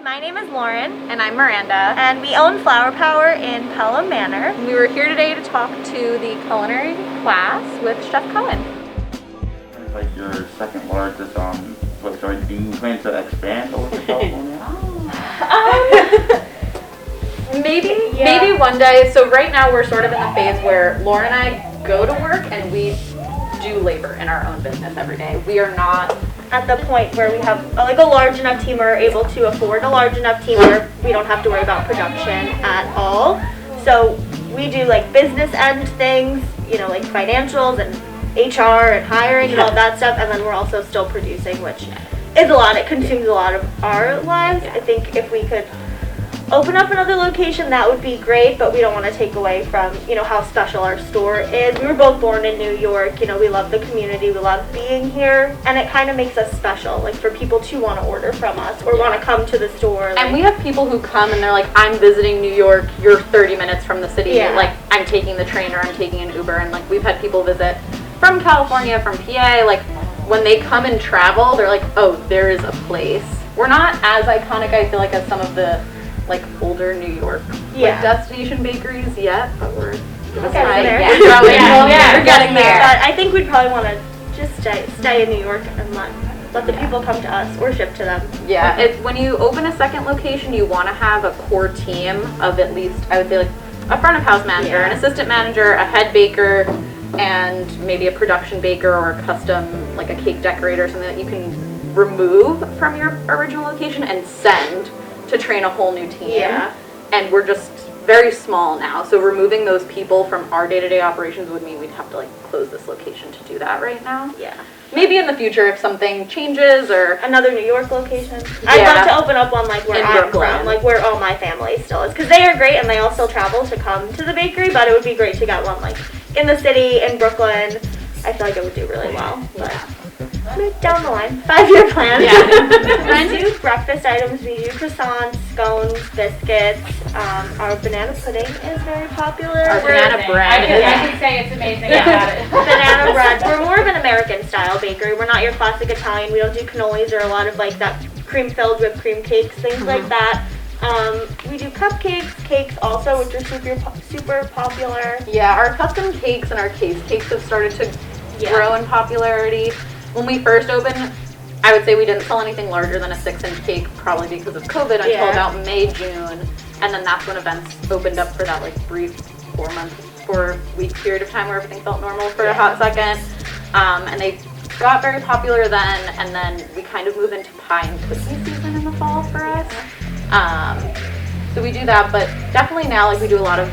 My name is Lauren. And I'm Miranda. And we own Flower Power in Pelham Manor. We were here today to talk to the culinary class with Chef Cohen. It's like your second largest restaurant. Do you plan to expand over to California? Maybe one day. So right now we're sort of in the phase where Laura and I go to work and we do labor in our own business every day. We are not at the point where we have like a large enough team, we're able to afford a large enough team where we don't have to worry about production at all. So we do like business end things, you know, like financials and HR and hiring and all that stuff, and then we're also still producing, which is a lot. It consumes a lot of our lives. I think if we could open up another location, that would be great, but we don't want to take away from, you know, how special our store is. We were both born in New York, you know, we love the community, we love being here, and it kind of makes us special, like for people to want to order from us or want to come to the store. Like, and we have people who come and they're like, I'm visiting New York, you're 30 minutes from the city, like I'm taking the train or I'm taking an Uber, and like we've had people visit from California, from PA, like when they come and travel, they're like, oh, there is a place. We're not as iconic, I feel like, as some of the like older New York like destination bakeries yet, but we're getting there. We're getting there. But I think we'd probably want to just stay in New York and let the people come to us or ship to them. Yeah, when you open a second location, you want to have a core team of at least, I would say, like a front of house manager, an assistant manager, a head baker, and maybe a production baker or a custom, like a cake decorator, something that you can remove from your original location and send to train a whole new team. Yeah. And we're just very small now, so removing those people from our day-to-day operations would mean we'd have to like close this location to do that right now. Yeah. Maybe in the future if something changes or another New York location. I'd love to open up one like where I'm from, like where all my family still is, because they are great and they all still travel to come to the bakery, but it would be great to get one like in the city, in Brooklyn. I feel like it would do really well. But down the line, 5-year plan. We do breakfast items. We do croissants, scones, biscuits. Our banana pudding is very popular. Our banana bread. I could say it's amazing about it. Banana bread. We're more of an American style bakery. We're not your classic Italian. We don't do cannolis or a lot of like that cream-filled whipped cream cakes, things like that. We do cupcakes, cakes also, which are super popular. Yeah, our custom cakes and our case cakes have started to grow in popularity. When we first opened, I would say we didn't sell anything larger than a 6-inch cake, probably because of COVID, until about May, June. And then that's when events opened up for that like brief 4-week period of time where everything felt normal for a hot second. And they got very popular then, and then we kind of moved into pie and cookie season in the fall for us. So we do that, but definitely now like we do a lot of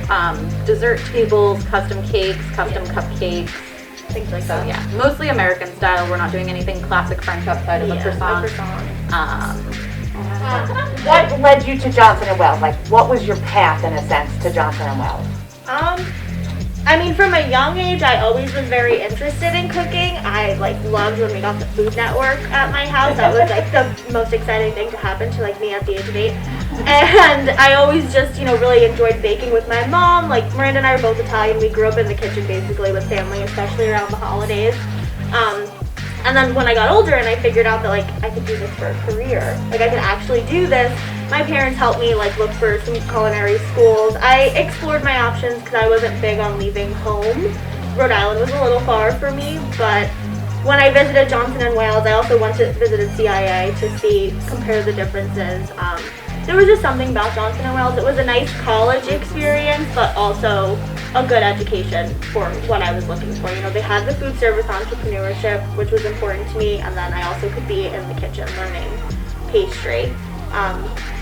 dessert tables, custom cakes, custom cupcakes, things like that. Yeah, mostly American style. We're not doing anything classic French outside of a croissant. What led you to Johnson & Wales? Like, what was your path, in a sense, to Johnson & Wales? I mean, from a young age, I always was very interested in cooking. I like loved when we got the Food Network at my house. That was like the most exciting thing to happen to like me at the age of 8. And I always just, you know, really enjoyed baking with my mom. Like Miranda and I are both Italian. We grew up in the kitchen basically with family, especially around the holidays. And then when I got older and I figured out that like I could do this for a career, like I could actually do this, my parents helped me like look for some culinary schools. I explored my options because I wasn't big on leaving home. Rhode Island was a little far for me, but when I visited Johnson & Wales, I also went to visited CIA to compare the differences. There was just something about Johnson & Wales. It was a nice college experience, but also a good education for what I was looking for. You know, they had the food service entrepreneurship, which was important to me, and then I also could be in the kitchen learning pastry.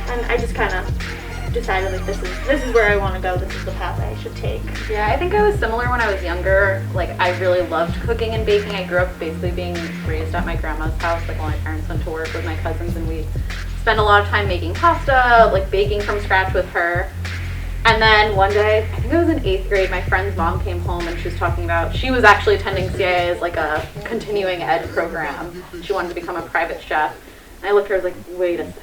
And I just kind of decided like this is where I want to go. This is the path I should take. Yeah, I think I was similar when I was younger. Like I really loved cooking and baking. I grew up basically being raised at my grandma's house. Like while my parents went to work with my cousins, and we spent a lot of time making pasta, like baking from scratch with her. And then one day, I think I was in 8th grade, my friend's mom came home and she was talking about, she was actually attending CIA as like a continuing ed program. She wanted to become a private chef. And I looked at her, I was like, wait a second.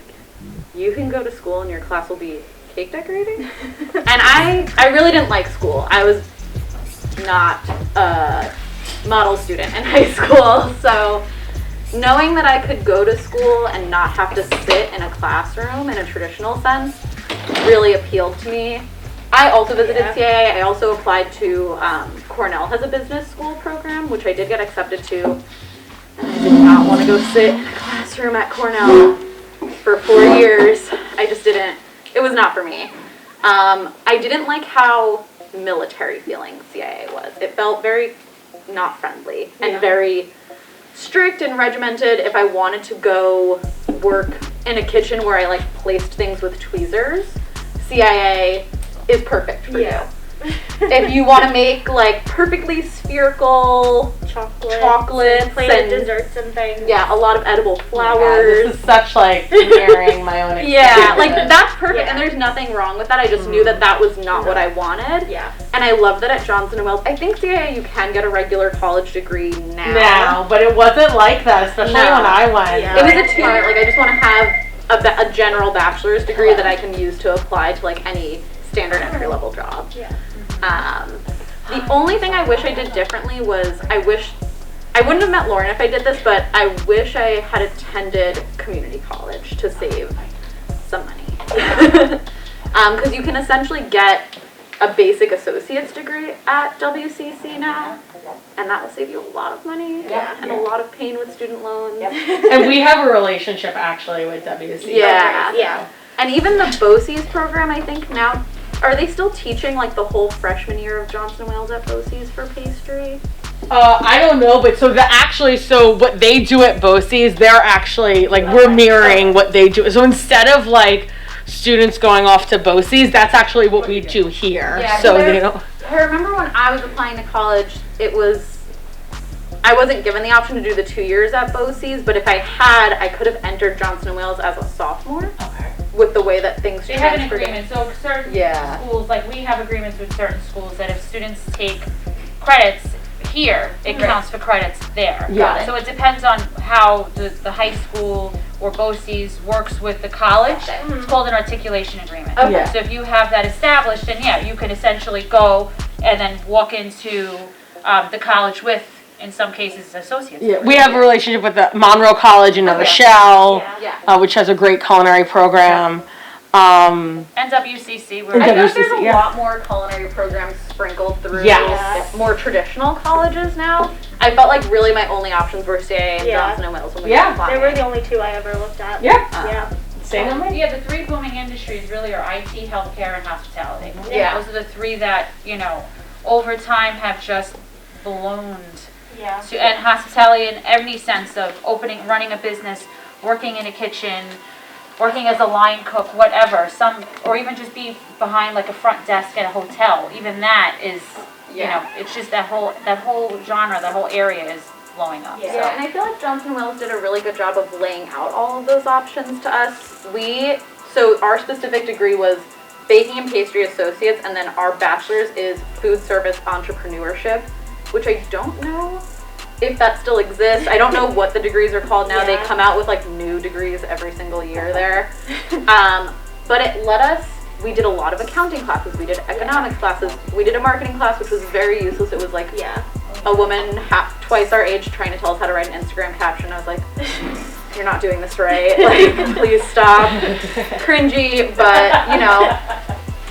You can go to school and your class will be cake decorating? And I really didn't like school. I was not a model student in high school. So knowing that I could go to school and not have to sit in a classroom in a traditional sense really appealed to me. I also visited CIA. I also applied to Cornell has a business school program, which I did get accepted to. And I did not want to go sit in a classroom at Cornell for 4 years. I just didn't. It was not for me. I didn't like how military feeling CIA was. It felt very not friendly and very strict and regimented. If I wanted to go work in a kitchen where I like placed things with tweezers, CIA is perfect for you. If you want to make like perfectly spherical chocolates plated desserts and things. Yeah, a lot of edible flowers. Yeah, this is such like mirroring my own experience. Yeah, like that's perfect, and there's nothing wrong with that. I just knew that that was not what I wanted. Yeah. And I love that at Johnson & Wales, I think CIA you can get a regular college degree now. Now, but it wasn't like that, especially when I went. Yeah. It was a 2-year, like I just want to have a general bachelor's degree that I can use to apply to like any standard entry-level job. Yeah. The only thing I wish I did differently was I wouldn't have met Lauren if I did this, but I wish I had attended community college to save some money. Because you can essentially get a basic associate's degree at WCC now, and that will save you a lot of money and a lot of pain with student loans. And we have a relationship actually with WCC. Yeah. And even the BOCES program, I think now, are they still teaching like the whole freshman year of Johnson & Wales at BOCES for pastry? I don't know, but so what they do at BOCES, they're actually like we're mirroring what they do. So instead of like students going off to BOCES, that's actually what we do here. Yeah, so you know. I remember when I was applying to college, I wasn't given the option to do the 2 years at BOCES, but if I had, I could have entered Johnson & Wales as a sophomore. Okay. With the way that things They have an transferred. agreement, so certain schools, like we have agreements with certain schools that if students take credits here, it counts for credits there. Yeah. So it depends on how the high school or BOCES works with the college. It's called an articulation agreement. Okay. Yeah. So if you have that established, then you can essentially go and then walk into the college with, in some cases, associates. Yeah, we have a relationship with the Monroe College in Rochelle, which has a great culinary program. And WCC. I know there's WCC, a lot more culinary programs sprinkled through more traditional colleges now. I felt like really my only options were CIA and Johnson & Wales when we were applying. They were the only two I ever looked at. Same on me? Yeah, the three booming industries really are IT, healthcare, and hospitality. Yeah. Those are the three that, over time have just ballooned. Yeah. And hospitality in any sense of running a business, working in a kitchen, working as a line cook, whatever, or even just be behind like a front desk at a hotel. Even that is, it's just that whole genre, that whole area is blowing up. Yeah, and I feel like Johnson & Wales did a really good job of laying out all of those options to us. So our specific degree was baking and pastry associates, and then our bachelor's is food service entrepreneurship, which I don't know if that still exists. I don't know what the degrees are called now. They come out with like new degrees every single year there. But it let us, we did a lot of accounting classes, we did economics classes, we did a marketing class, which was very useless. It was like a woman twice our age trying to tell us how to write an Instagram caption. I was like, you're not doing this right. Like, please stop. Cringy, but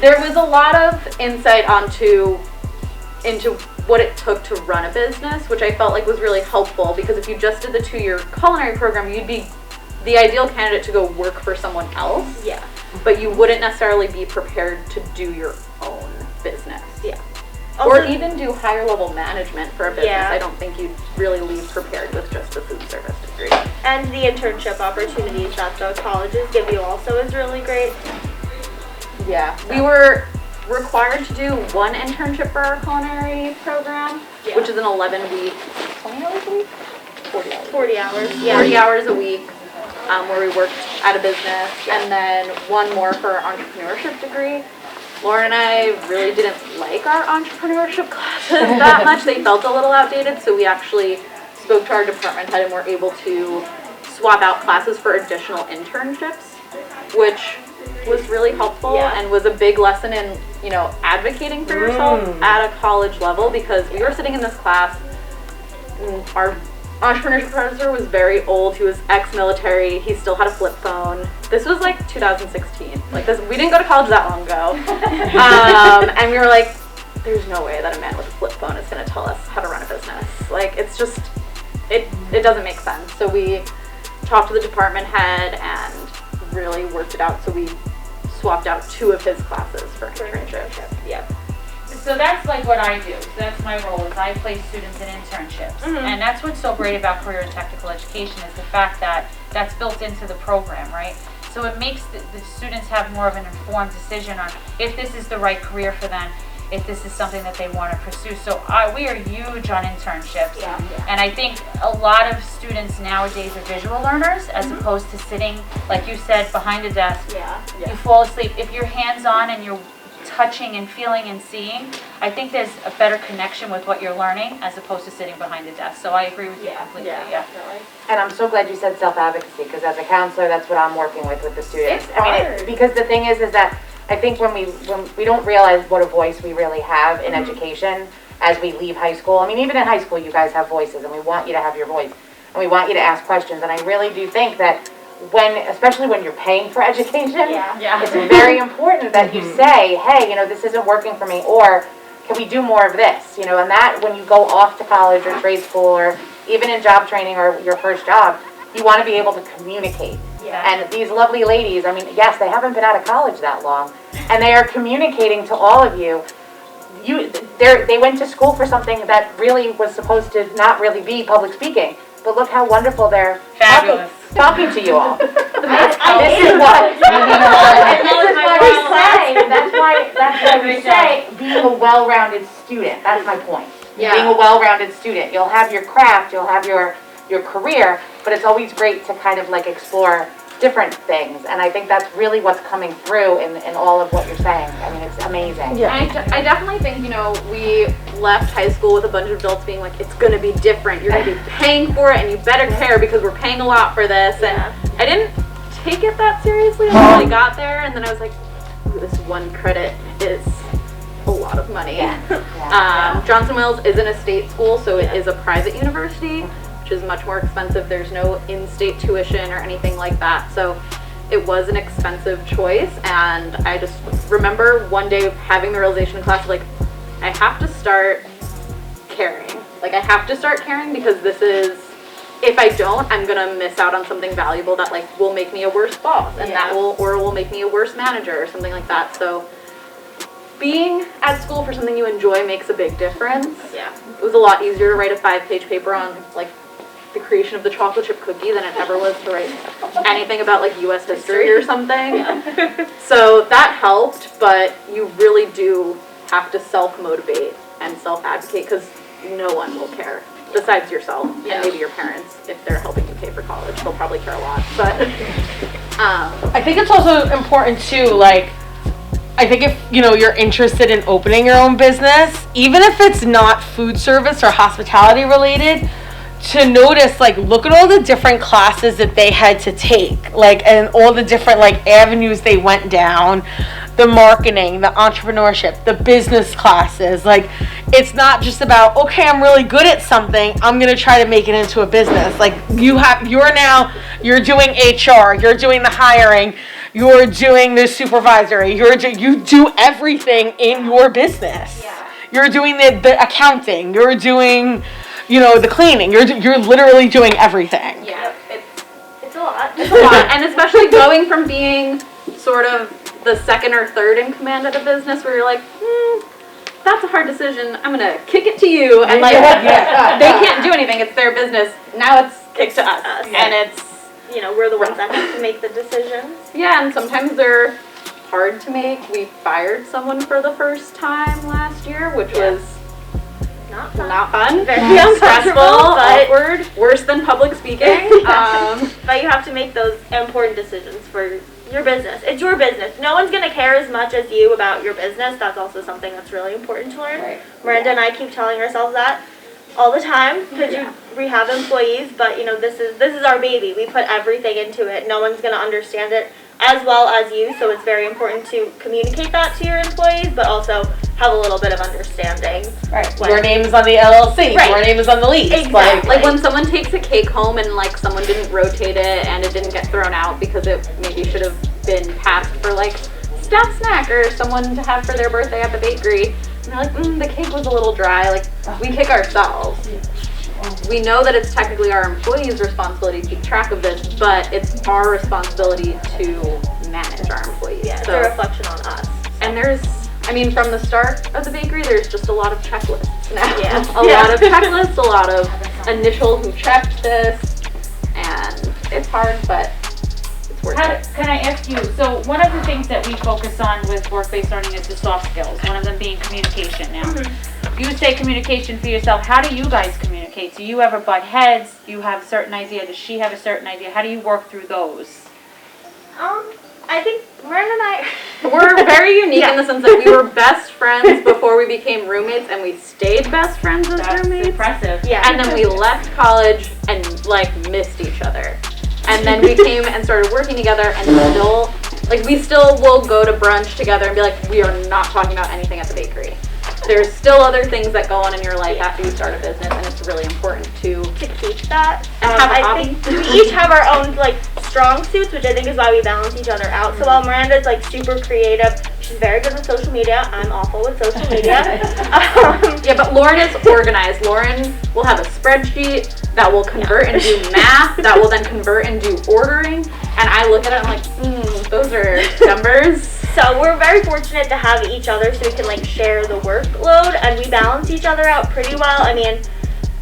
there was a lot of insight into what it took to run a business, which I felt like was really helpful, because if you just did the 2-year culinary program, you'd be the ideal candidate to go work for someone else. Yeah. But you wouldn't necessarily be prepared to do your own business. Yeah. Or even do higher level management for a business. Yeah. I don't think you'd really leave prepared with just the food service degree. And the internship opportunities that the colleges give you also is really great. Yeah. We were required to do one internship for our culinary program, which is an 11-week, 20 hours a week? 40 hours. 40 hours, yeah. 40 hours a week, where we worked at a business, and then one more for our entrepreneurship degree. Lauren and I really didn't like our entrepreneurship classes that much. They felt a little outdated, so we actually spoke to our department head and were able to swap out classes for additional internships, which was really helpful and was a big lesson in, advocating for yourself at a college level, because we were sitting in this class and our entrepreneurship professor was very old. He was ex-military. He still had a flip phone. This was like 2016. Like this, we didn't go to college that long ago. And we were like, there's no way that a man with a flip phone is going to tell us how to run a business. Like it's just, it doesn't make sense. So we talked to the department head and really worked it out. So we swapped out 2 of his classes for internship. Yeah. So that's like what I do. So that's my role is I place students in internships. And that's what's so great about career and technical education is the fact that that's built into the program, right? So it makes the students have more of an informed decision on if this is the right career for them, if this is something that they want to pursue. So we are huge on internships. And I think a lot of students nowadays are visual learners as opposed to sitting, like you said, behind a desk. You fall asleep. If you're hands-on and you're touching and feeling and seeing, I think there's a better connection with what you're learning as opposed to sitting behind a desk. So I agree with you completely. And I'm so glad you said self-advocacy, because as a counselor, that's what I'm working with the students. It's hard. Because the thing is that I think when we don't realize what a voice we really have in education as we leave high school. I mean, even in high school, you guys have voices, and we want you to have your voice, and we want you to ask questions. And I really do think that especially when you're paying for education, it's very important that you say, hey, this isn't working for me, or can we do more of this? And that when you go off to college or trade school or even in job training or your first job, you want to be able to communicate. And these lovely ladies, I mean, yes, they haven't been out of college that long, and they are communicating to all of you. They went to school for something that really was supposed to not really be public speaking, but look how wonderful they're talking to you all. This is what we say. That's why we say being a well-rounded student. That's my point. Being a well-rounded student. You'll have your craft, you'll have your career, but it's always great to kind of like explore different things, and I think that's really what's coming through in all of what you're saying. I mean, it's amazing. I definitely think, we left high school with a bunch of adults being like, it's going to be different. You're going to be paying for it, and you better care because we're paying a lot for this. And I didn't take it that seriously until I got there, and then I was like, ooh, this one credit is a lot of money. Johnson Wales isn't a state school, so it is a private university, which is much more expensive. There's no in-state tuition or anything like that. So it was an expensive choice, and I just remember one day having the realization in class, like, I have to start caring. Like, I have to start caring because this is, if I don't, I'm gonna miss out on something valuable that like will make me a worse boss, and that will make me a worse manager or something like that. So being at school for something you enjoy makes a big difference. It was a lot easier to write a 5-page paper on like the creation of the chocolate chip cookie than it ever was to write anything about like U.S. history or something. So that helped, but you really do have to self-motivate and self-advocate because no one will care besides yourself and maybe your parents. If they're helping you pay for college, they'll probably care a lot. But I think it's also important too, like, I think if, you're interested in opening your own business, even if it's not food service or hospitality related, to notice, like, look at all the different classes that they had to take, like, and all the different, like, avenues they went down, the marketing, the entrepreneurship, the business classes. Like, it's not just about, okay, I'm really good at something, I'm going to try to make it into a business. Like, you're doing HR, you're doing the hiring, you're doing the supervisory, you do everything in your business. You're doing the accounting, you're doing, the cleaning, you're literally doing everything. It's a lot. It's a lot, and especially going from being sort of the second or third in command at a business where you're like, that's a hard decision, I'm gonna kick it to you, and like, they can't do anything, it's their business, now it's kicked to us, and it's, we're the ones that have to make the decisions. and sometimes they're hard to make. We fired someone for the first time last year, which was Not fun. not fun, Very stressful, but awkward, worse than public speaking. But you have to make those important decisions for your business. It's your business. No one's going to care as much as you about your business. That's also something that's really important to learn. Miranda and I keep telling ourselves that all the time because we have employees, but this is our baby. We put everything into it. No one's going to understand it as well as you, so it's very important to communicate that to your employees, but also have a little bit of understanding. Right. When- Your name is on the LLC. Right. Your name is on the lease. Exactly. Like when someone takes a cake home and like someone didn't rotate it and it didn't get thrown out because it maybe should have been passed for like staff snack or someone to have for their birthday at the bakery. And they're like, the cake was a little dry. Like we kick ourselves. We know that it's technically our employees' responsibility to keep track of this, but it's our responsibility to manage our employees. Yeah, it's a reflection on us. And from the start of the bakery, there's just a lot of checklists now. Yeah. A lot of checklists, a lot of initial who checked this, and it's hard, but it's worth it. Can I ask you, so one of the things that we focus on with work-based learning is the soft skills, one of them being communication now. You say communication for yourself, how do you guys communicate? Do you ever butt heads? Do you have a certain idea? Does she have a certain idea? How do you work through those? I think Miranda and I... We're very unique in the sense that we were best friends before we became roommates, and we stayed best friends as That's roommates. impressive. Yeah. And then we left college and like missed each other. And then we came and started working together, and we still will go to brunch together and be like, we are not talking about anything at the bakery. There's still other things that go on in your life after you start a business, and it's really important to keep that. And have a I hobby. think we each have our own like strong suits, which I think is why we balance each other out. So while Miranda's like super creative, she's very good with social media. I'm awful with social media. Yeah, but Lauren is organized. Lauren will have a spreadsheet that will convert and do math, that will then convert and do ordering. And I look at it and I'm like, those are numbers. So we're very fortunate to have each other so we can like share the workload, and we balance each other out pretty well. I mean,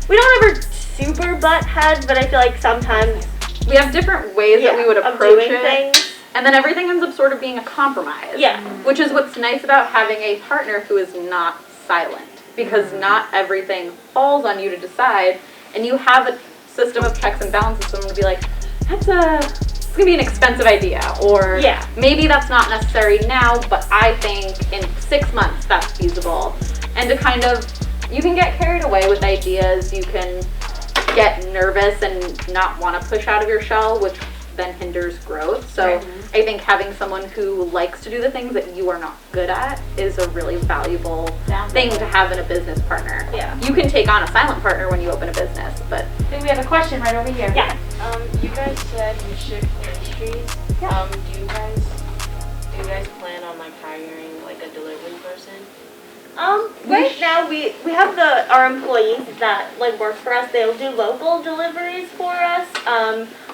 we don't ever super butt heads, but I feel like sometimes We have different ways that we would of approach doing it. things. And then everything ends up sort of being a compromise. Yeah. Which is what's nice about having a partner who is not silent. Because not everything falls on you to decide. And you have a system of checks and balances. Someone would be like, it's gonna be an expensive idea. Or maybe that's not necessary now, but I think in 6 months that's feasible. And to kind of, you can get carried away with ideas. You can get nervous and not want to push out of your shell, which then hinders growth. So I think having someone who likes to do the things that you are not good at is a really valuable thing to have in a business partner. Yeah. You can take on a silent partner when you open a business, but I think we have a question right over here. Yeah. You guys said you shift industries. Do you guys plan on like hiring like a delivery person? Right now we have our employees that like work for us. They'll do local deliveries for us.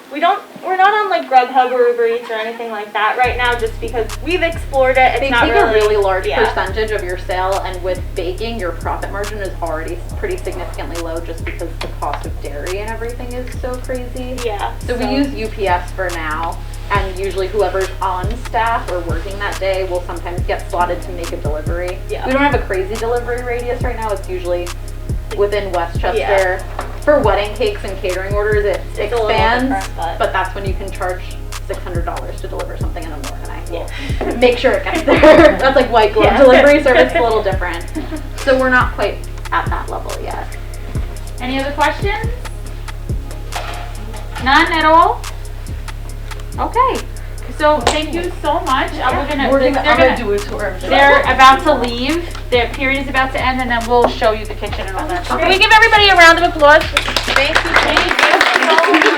We're not on like Grubhub or Uber Eats or anything like that right now, just because we've explored it. It's they not take really, a really large percentage of your sale, and with baking, your profit margin is already pretty significantly low just because the cost of dairy and everything is so crazy. Yeah. So we use UPS for now, and usually whoever's on staff or working that day will sometimes get slotted to make a delivery. Yeah. We don't have a crazy delivery radius right now. It's usually within Westchester. Yeah. For wedding cakes and catering orders, it It's a little expands, different, but that's when you can charge $600 to deliver something in the morning. I will make sure it gets there. That's like white glove delivery service, a little different. So we're not quite at that level yet. Any other questions? None at all? Okay. So thank you so much. I'm gonna do a tour. They're about to leave. Their period is about to end, and then we'll show you the kitchen and all that. Can we give everybody a round of applause? Thank you.